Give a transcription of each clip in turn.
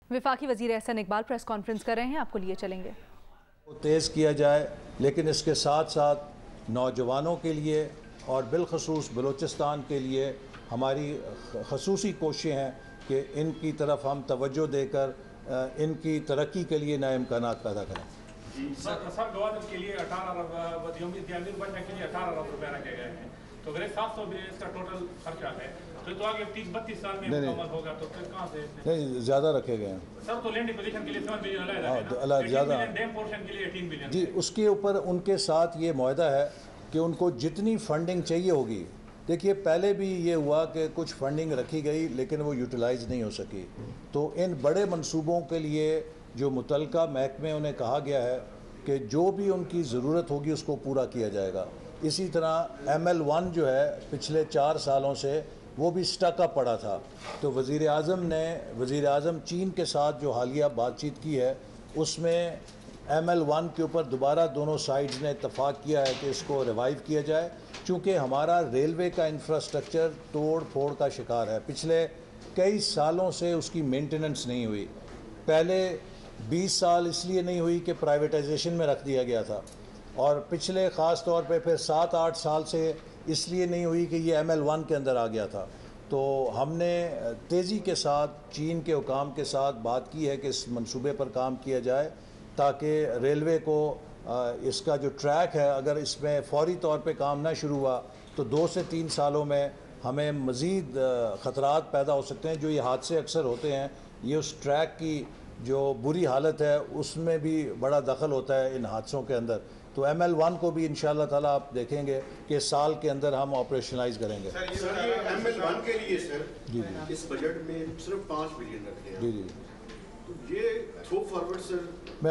वफाकी वज़ीर Ehsan Iqbal press conference कर रहे हैं, आपको लिए चलेंगे। तेज़ किया जाए, लेकिन इसके साथ साथ नौजवानों के लिए और बिलखसूस बलूचिस्तान के लिए हमारी खसूसी कोशिशें हैं कि इनकी तरफ हम तवज्जो देकर इनकी तरक्की के लिए नए इम्कानात पैदा करें। सब गवादर के लिए 18 अरब के लिए 18 अरब रुपए रखे गए हैं, तो अगर 700 बिलियन इसका टोटल खर्चा है तो आगे 30-32 साल में मुकम्मल होगा, तो फिर कहाँ से? नहीं, ज़्यादा रखे गए हैं सर। तो लैंड एक्विजिशन के लिए 7 बिलियन अलग ज़्यादा, डैम पोर्शन के लिए 18 बिलियन जी। उसके ऊपर उनके साथ ये मुआहदा है कि उनको जितनी फंडिंग चाहिए होगी, देखिए पहले भी ये हुआ कि कुछ फंडिंग रखी गई लेकिन वो यूटिलाइज़ नहीं हो सकी, तो इन बड़े मंसूबों के लिए जो मुतलका महकमे उन्हें कहा गया है कि जो भी उनकी ज़रूरत होगी उसको पूरा किया जाएगा। इसी तरह ML1 जो है पिछले 4 सालों से वो भी स्टक अप पड़ा था, तो वज़ीर आज़म चीन के साथ जो हालिया बातचीत की है उसमें ML1 के ऊपर दोबारा दोनों साइड्स ने इत्तफाक किया है कि इसको रिवाइव किया जाए, चूँकि हमारा रेलवे का इंफ्रास्ट्रक्चर तोड़ फोड़ का शिकार है। पिछले कई सालों से उसकी मेंटेनेंस नहीं हुई। पहले 20 साल इसलिए नहीं हुई कि प्राइवेटाइजेशन में रख दिया गया था, और पिछले ख़ास तौर पे फिर 7-8 साल से इसलिए नहीं हुई कि ये ML1 के अंदर आ गया था। तो हमने तेज़ी के साथ चीन के हुकाम के साथ बात की है कि इस मंसूबे पर काम किया जाए, ताकि रेलवे को इसका जो ट्रैक है, अगर इसमें फ़ौरी तौर पे काम ना शुरू हुआ तो 2 से 3 सालों में हमें मज़ीद ख़तरात पैदा हो सकते हैं। जो ये हादसे अक्सर होते हैं, ये उस ट्रैक की जो बुरी हालत है उसमें भी बड़ा दखल होता है इन हादसों के अंदर। तो ML1 को भी इंशाअल्लाह ताला आप देखेंगे कि साल के अंदर हम ऑपरेशनलाइज करेंगे। सर, ये ML1 के लिए सर जी इस बजट में सिर्फ 5 बिलियन रखे हैं। जी, तो ये थ्रो फॉरवर्ड सर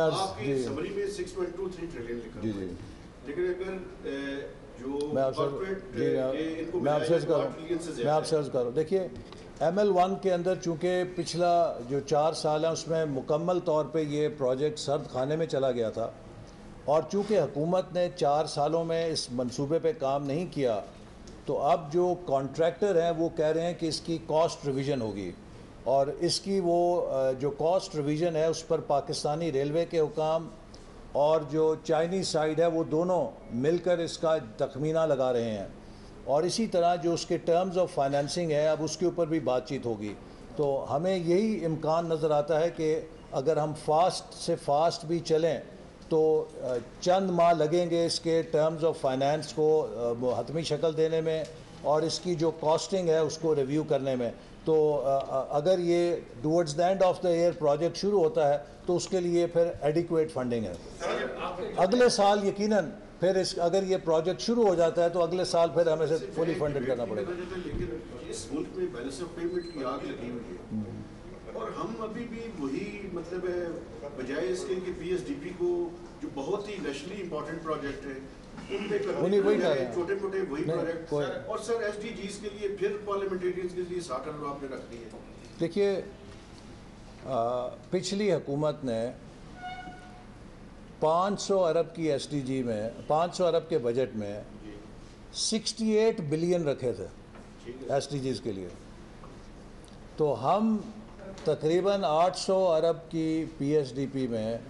आपकी समरी में 6.23 ट्रिलियन लिखा है। जी, लेकिन अगर जो मैं आपसे अर्ज कर रहा हूँ, देखिए ML1 के अंदर चूँकि पिछला जो 4 साल है उसमें मुकम्मल तौर पे ये प्रोजेक्ट सर्द खाने में चला गया था, और चूँकि हुकूमत ने 4 सालों में इस मंसूबे पे काम नहीं किया, तो अब जो कॉन्ट्रैक्टर हैं वो कह रहे हैं कि इसकी कॉस्ट रिवीजन होगी, और इसकी वो जो कॉस्ट रिवीजन है उस पर पाकिस्तानी रेलवे के हुकाम और जो चाइनीज़ साइड है वो दोनों मिलकर इसका तखमीना लगा रहे हैं, और इसी तरह जो उसके टर्म्स ऑफ फाइनेंसिंग है अब उसके ऊपर भी बातचीत होगी। तो हमें यही इम्कान नज़र आता है कि अगर हम फास्ट से फास्ट भी चलें तो चंद माह लगेंगे इसके टर्म्स ऑफ फाइनेंस को हतमी शक्ल देने में और इसकी जो कॉस्टिंग है उसको रिव्यू करने में। तो अगर ये towards the end of the year project शुरू होता है तो उसके लिए फिर एडिक्वेट फंडिंग है। अगले साल यकीनन फिर अगर ये प्रोजेक्ट शुरू हो जाता है तो अगले साल फिर हमें से फुली फंडेड करना पड़ेगा। लेकिन इस मुल्क में बैलेंस ऑफ पेमेंट की आग लगी हुई है, और हम अभी भी वही मतलब है बजाय इसके कि PSDP को जो बहुत ही नेशनली इंपॉर्टेंट प्रोजेक्ट है उन पे छोटे मोटे वही प्रोजेक्ट, और सर SDGs के लिए फिर पार्लियामेंटेरियंस के लिए 60 अरब आपने रख दिए। देखिए पिछली हुकूमत ने 500 अरब की SDG में 500 अरब के बजट में 68 बिलियन रखे थे SDGs के लिए, तो हम तकरीबन 800 अरब की PSDP में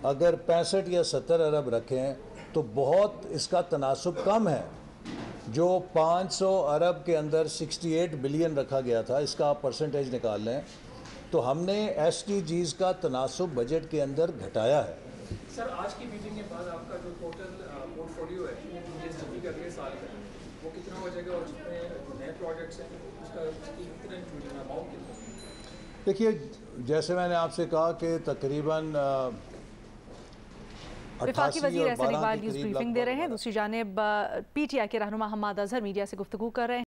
अगर 65 या 70 अरब रखें तो बहुत इसका तनासुब कम है। जो 500 अरब के अंदर 68 बिलियन रखा गया था, इसका आप परसेंटेज निकाल लें, तो हमने SDGs का तनासुब बजट के अंदर घटाया है। सर, आज की मीटिंग के बाद आपका जो टोटल पोर्टफोलियो है PSDP का अगले साल का वो कितना हो जाएगा, और जितने नए प्रोजेक्ट्स हैं उसका कितना इंक्लूजन अमाउंट कितना? देखिए जैसे मैंने आपसे कहा कि तकरीबन वफाकी वज़ीर एहसन इकबाल न्यूज़ ब्रीफिंग दे रहे हैं। दूसरी जानिब PTI के रहनुमा हम्माद अज़हर मीडिया से गुफ्तगू कर रहे हैं।